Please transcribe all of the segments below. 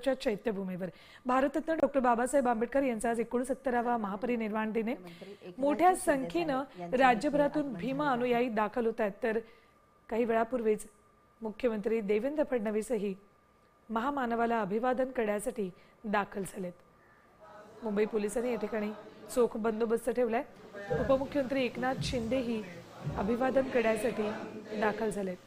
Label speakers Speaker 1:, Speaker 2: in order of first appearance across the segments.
Speaker 1: शहराच्या चैत्यभूमीवर भारतरत्न डॉक्टर बाबासाहेब आंबेडकर यांचा आज 69वा महापरिनिर्वाण दिन आहे। मोठ्या संख्येनं राज्यभरातून भीम अनुयायी दाखल होत आहेत, तर काही वेळापूर्वीच मुख्यमंत्री देवेंद्र फडणवीसही महामानवाला अभिवादन करण्यासाठी दाखल झालेत। मुंबई पोलिसांनी या ठिकाणी चोख बंदोबस्त ठेवलाय। उपमुख्यमंत्री एकनाथ शिंदेही अभिवादन करण्यासाठी दाखल झालेत।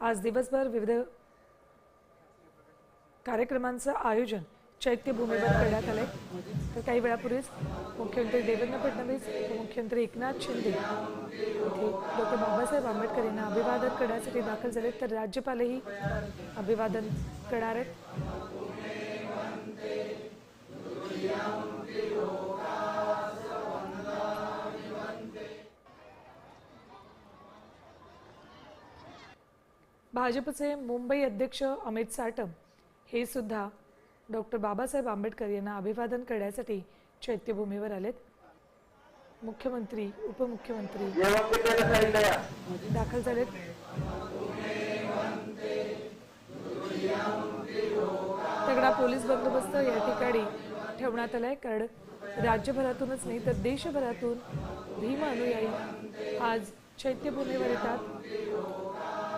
Speaker 1: आज दिवसभर विविध कार्यक्रमांचं आयोजन चैत्यभूमीवर करण्यात आले। तर काही वेळापूर्वीच मुख्यमंत्री देवेंद्र फडणवीस, उपमुख्यमंत्री एकनाथ शिंदे इथे डॉक्टर बाबासाहेब आंबेडकर यांना अभिवादन करण्यासाठी दाखल झाले, तर राज्यपालही अभिवादन करणार आहेत। भाजपचे मुंबई अध्यक्ष अमित साटम हे सुद्धा डॉक्टर बाबासाहेब आंबेडकर यांना अभिवादन करण्यासाठी चैत्यभूमीवर आलेत। मुख्यमंत्री, उपमुख्यमंत्री दाखल झालेत। तगडा पोलीस बंदोबस्त या ठिकाणी ठेवण्यात आलाय, कारण राज्यभरातूनच नाही तर देशभरातून भीम अनुयायी आज चैत्यभूमीवर येतात,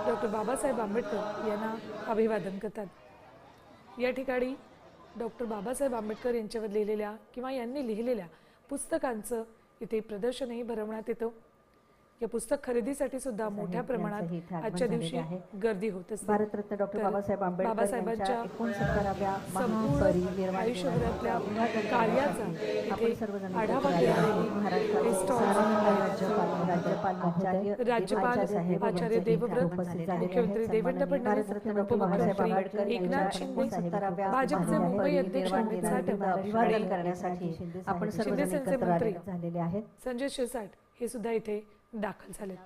Speaker 1: डॉक्टर बाबासाहेब आंबेडकर यांना अभिवादन करतात। या ठिकाणी डॉक्टर बाबासाहेब आंबेडकर यांच्यावर लिहिलेल्या किंवा यांनी लिहिलेल्या पुस्तकांचं इथे प्रदर्शनही भरवण्यात येतं। या पुस्तक खरेदीसाठी सुद्धा मोठ्या प्रमाणात आजच्या दिवशी गर्दी होत असते।
Speaker 2: भारतरत्न डॉक्टर बाबासाहेब आंबेडकर यांच्या 69व्या महापरिनिर्वाण
Speaker 1: आयुष्यभरातल्या कार्याचा आढावा राज्यपाल आचार्य देवव्रत, मुख्यमंत्री देवेंद्र फडणवीस, उपमुख्यमंत्री एकनाथ शिंदे, भाजपचे मुंबई अध्यक्ष अमित साटम
Speaker 2: अभिवादन करण्यासाठी आपण सर्वजण एकत्र झालेले आहेत।
Speaker 1: संजय शिरसाट हे सुद्धा इथे दाखल झालेत।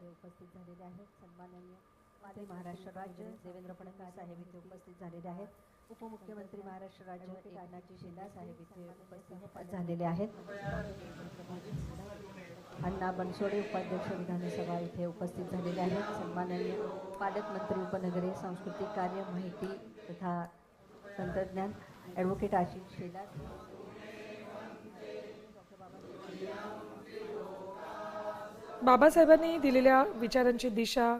Speaker 2: उपस्थित झालेले आहेत। सन्माननीय माजी महाराष्ट्र राज्य देवेंद्र फडणवीस साहेब इथे उपस्थित झालेले आहेत। उपमुख्यमंत्री महाराष्ट्र राज्य एकनाथजी शिंदे साहेब इथे उपस्थित झालेले आहेत। अण्णा बनसोडे उपाध्यक्ष विधानसभा इथे उपस्थित झालेले आहेत। सन्माननीय पालकमंत्री उपनगरी सांस्कृतिक कार्य माहिती तथा तंत्रज्ञान ॲडव्होकेट आशिष शेलार,
Speaker 1: बाबासाहेबांनी दिलेल्या विचारांची दिशा,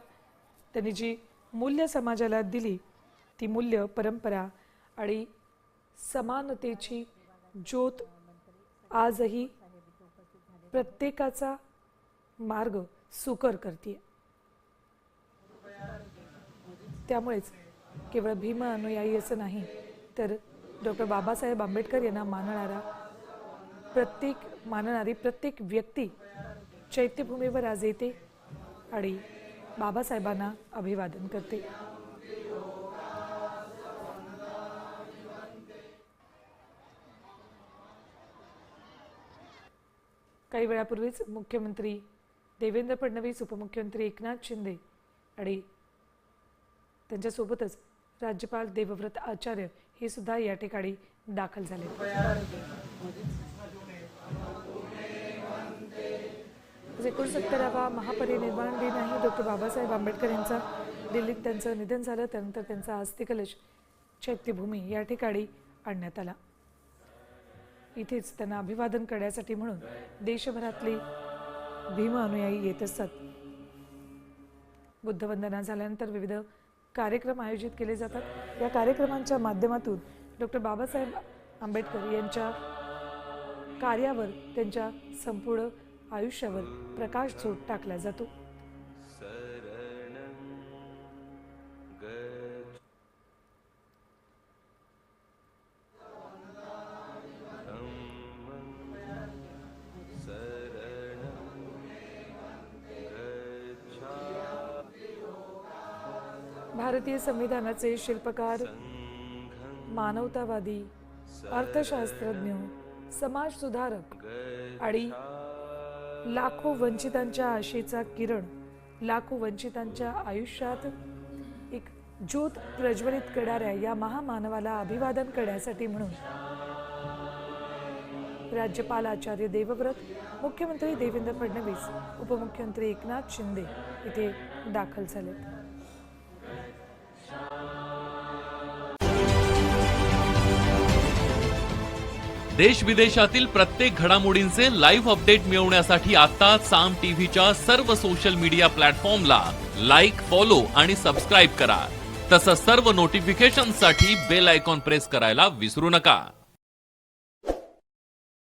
Speaker 1: त्यांनी जी मूल्य समाजाला दिली ती मूल्य, परंपरा आणि समानतेची ज्योत आजही प्रत्येकाचा मार्ग सुकर करते। त्यामुळेच केवळ भीम अनुयायी असं नाही, तर डॉक्टर बाबासाहेब आंबेडकर यांना मानणारी प्रत्येक व्यक्ती चैत्यभूमीवर आज येते आणि बाबासाहेबांना अभिवादन करते। काही वेळापूर्वीच मुख्यमंत्री देवेंद्र फडणवीस, उपमुख्यमंत्री एकनाथ शिंदे आणि त्यांच्यासोबतच राज्यपाल देवव्रत आचार्य हे सुद्धा या ठिकाणी दाखल झाले। 69वा महापरिनिर्वाण दिन आहे। डॉक्टर बाबासाहेब आंबेडकर यांचा दिल्लीत त्यांचं निधन झालं, त्यानंतर त्यांचा अस्थिकलश चैत्यभूमी या ठिकाणी आणण्यात आला। इथेच त्यांना अभिवादन करण्यासाठी म्हणून देशभरातली भीम अनुयायी येत असतात। बुद्धवंदना झाल्यानंतर विविध कार्यक्रम आयोजित केले जातात। या कार्यक्रमांच्या माध्यमातून डॉक्टर बाबासाहेब आंबेडकर यांच्या कार्यावर, त्यांच्या संपूर्ण आयुष्यावर प्रकाशझोत टाकला जातो। भारतीय संविधानाचे शिल्पकार, मानवतावादी, अर्थशास्त्रज्ञ, समाज सुधारक आणि लाखो वंचितांच्या आशेचा किरण, लाखो वंचितांच्या आयुष्यात एक ज्योत प्रज्वलित करणाऱ्या या महामानवाला अभिवादन करण्यासाठी म्हणून राज्यपाल आचार्य देवव्रत, मुख्यमंत्री देवेंद्र फडणवीस, उपमुख्यमंत्री एकनाथ शिंदे इथे दाखल झालेत.
Speaker 3: देश विदेशातील प्रत्येक घडामोडींचे लाईव्ह अपडेट मिळवण्यासाठी आता साम टीव्हीच्या सर्व सोशल मीडिया प्लॅटफॉर्मला लाईक, फॉलो आणि सबस्क्राईब करा. तसंच सर्व नोटिफिकेशनसाठी बेल आयकॉन प्रेस करायला विसरू नका.